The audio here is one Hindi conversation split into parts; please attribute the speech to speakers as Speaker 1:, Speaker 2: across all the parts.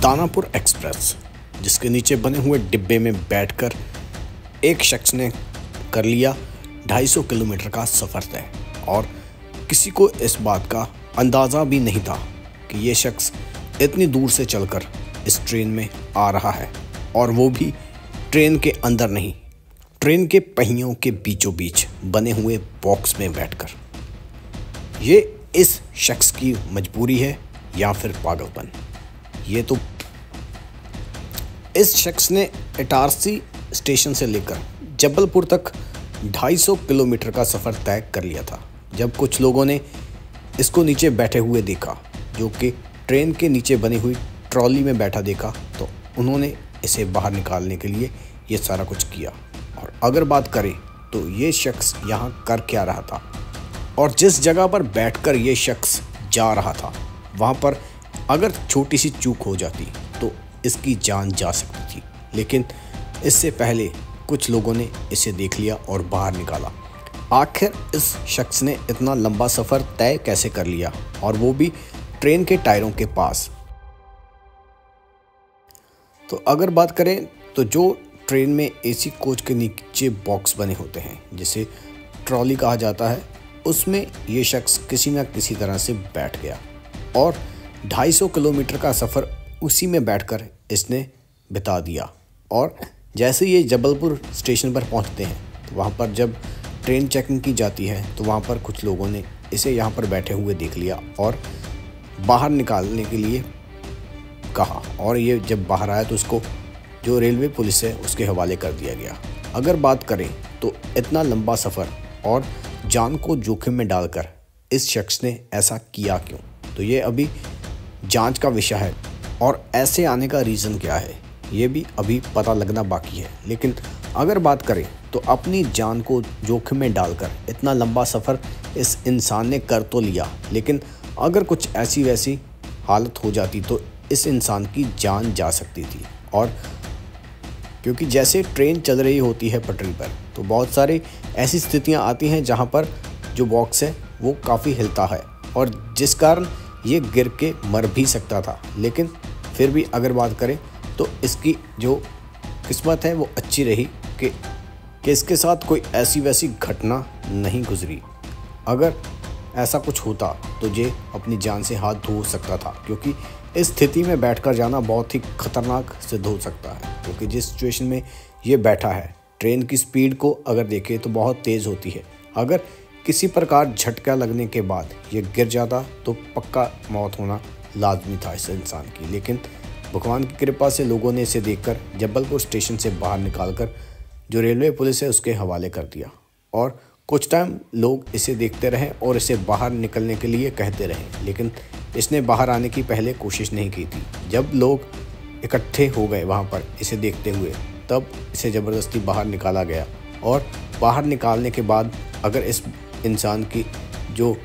Speaker 1: दानापुर एक्सप्रेस, जिसके नीचे बने हुए डिब्बे में बैठकर एक शख्स ने कर लिया 250 किलोमीटर का सफ़र तय। और किसी को इस बात का अंदाज़ा भी नहीं था कि ये शख्स इतनी दूर से चलकर इस ट्रेन में आ रहा है, और वो भी ट्रेन के अंदर नहीं, ट्रेन के पहियों के बीचों बीच बने हुए बॉक्स में बैठकर। ये इस शख्स की मजबूरी है या फिर पागलपन, ये तो इस शख्स ने इटारसी स्टेशन से लेकर जबलपुर तक 250 किलोमीटर का सफ़र तय कर लिया था। जब कुछ लोगों ने इसको नीचे बैठे हुए देखा, जो कि ट्रेन के नीचे बनी हुई ट्रॉली में बैठा देखा, तो उन्होंने इसे बाहर निकालने के लिए ये सारा कुछ किया। और अगर बात करें तो ये शख्स यहाँ कर क्या रहा था, और जिस जगह पर बैठकर ये शख्स जा रहा था, वहाँ पर अगर छोटी सी चूक हो जाती तो इसकी जान जा सकती थी। लेकिन इससे पहले कुछ लोगों ने इसे देख लिया और बाहर निकाला। आखिर इस शख्स ने इतना लंबा सफ़र तय कैसे कर लिया, और वो भी ट्रेन के टायरों के पास। तो अगर बात करें तो जो ट्रेन में एसी कोच के नीचे बॉक्स बने होते हैं, जिसे ट्रॉली कहा जाता है, उसमें ये शख्स किसी न किसी तरह से बैठ गया और 250 किलोमीटर का सफ़र उसी में बैठकर इसने बिता दिया। और जैसे ये जबलपुर स्टेशन पर पहुंचते हैं, तो वहाँ पर जब ट्रेन चेकिंग की जाती है, तो वहाँ पर कुछ लोगों ने इसे यहाँ पर बैठे हुए देख लिया और बाहर निकालने के लिए कहा। और ये जब बाहर आया तो उसको जो रेलवे पुलिस है उसके हवाले कर दिया गया। अगर बात करें तो इतना लंबा सफ़र और जान को जोखिम में डालकर इस शख्स ने ऐसा किया क्यों, तो ये अभी जांच का विषय है। और ऐसे आने का रीज़न क्या है, ये भी अभी पता लगना बाकी है। लेकिन अगर बात करें तो अपनी जान को जोखिम में डालकर इतना लंबा सफ़र इस इंसान ने कर तो लिया, लेकिन अगर कुछ ऐसी वैसी हालत हो जाती तो इस इंसान की जान जा सकती थी। और क्योंकि जैसे ट्रेन चल रही होती है पटरी पर, तो बहुत सारी ऐसी स्थितियां आती हैं जहां पर जो बॉक्स है वो काफ़ी हिलता है, और जिस कारण ये गिर के मर भी सकता था। लेकिन फिर भी अगर बात करें तो इसकी जो किस्मत है वो अच्छी रही कि इसके साथ कोई ऐसी वैसी घटना नहीं गुजरी। अगर ऐसा कुछ होता तो ये अपनी जान से हाथ धो सकता था, क्योंकि इस स्थिति में बैठकर जाना बहुत ही खतरनाक सिद्ध हो सकता है। क्योंकि जिस सिचुएशन में ये बैठा है, ट्रेन की स्पीड को अगर देखें तो बहुत तेज़ होती है। अगर किसी प्रकार झटका लगने के बाद ये गिर जाता तो पक्का मौत होना लाजमी था इस इंसान की। लेकिन भगवान की कृपा से लोगों ने इसे देखकर जबलपुर स्टेशन से बाहर निकालकर जो रेलवे पुलिस है उसके हवाले कर दिया। और कुछ टाइम लोग इसे देखते रहे और इसे बाहर निकलने के लिए कहते रहे, लेकिन इसने बाहर आने की पहले कोशिश नहीं की थी। जब लोग इकट्ठे हो गए वहाँ पर इसे देखते हुए, तब इसे ज़बरदस्ती बाहर निकाला गया। और बाहर निकालने के बाद अगर इस इंसान की जो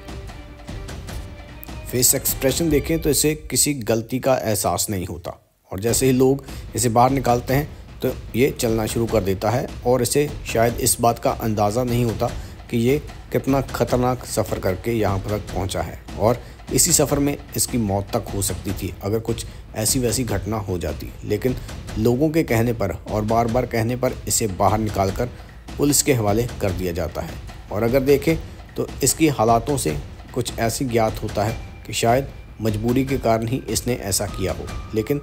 Speaker 1: फेस एक्सप्रेशन देखें तो इसे किसी गलती का एहसास नहीं होता। और जैसे ही लोग इसे बाहर निकालते हैं तो ये चलना शुरू कर देता है, और इसे शायद इस बात का अंदाज़ा नहीं होता कि ये कितना ख़तरनाक सफ़र करके यहाँ पर तक पहुँचा है। और इसी सफ़र में इसकी मौत तक हो सकती थी अगर कुछ ऐसी वैसी घटना हो जाती। लेकिन लोगों के कहने पर और बार बार कहने पर इसे बाहर निकाल कर पुलिस के हवाले कर दिया जाता है। और अगर देखें तो इसकी हालातों से कुछ ऐसी ज्ञात होता है कि शायद मजबूरी के कारण ही इसने ऐसा किया हो। लेकिन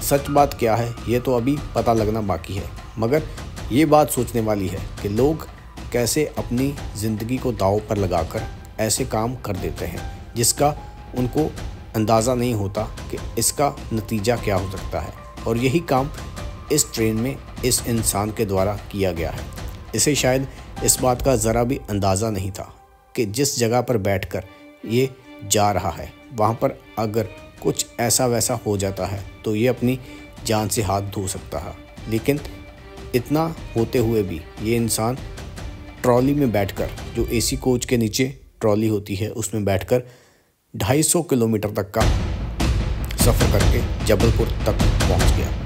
Speaker 1: सच बात क्या है ये तो अभी पता लगना बाकी है। मगर ये बात सोचने वाली है कि लोग कैसे अपनी ज़िंदगी को दांव पर लगाकर ऐसे काम कर देते हैं, जिसका उनको अंदाज़ा नहीं होता कि इसका नतीजा क्या हो सकता है। और यही काम इस ट्रेन में इस इंसान के द्वारा किया गया है। इसे शायद इस बात का ज़रा भी अंदाज़ा नहीं था कि जिस जगह पर बैठकर ये जा रहा है, वहाँ पर अगर कुछ ऐसा वैसा हो जाता है तो ये अपनी जान से हाथ धो सकता है। लेकिन इतना होते हुए भी ये इंसान ट्रॉली में बैठकर, जो एसी कोच के नीचे ट्रॉली होती है उसमें बैठकर 250 किलोमीटर तक का सफ़र करके जबलपुर तक पहुँच गया।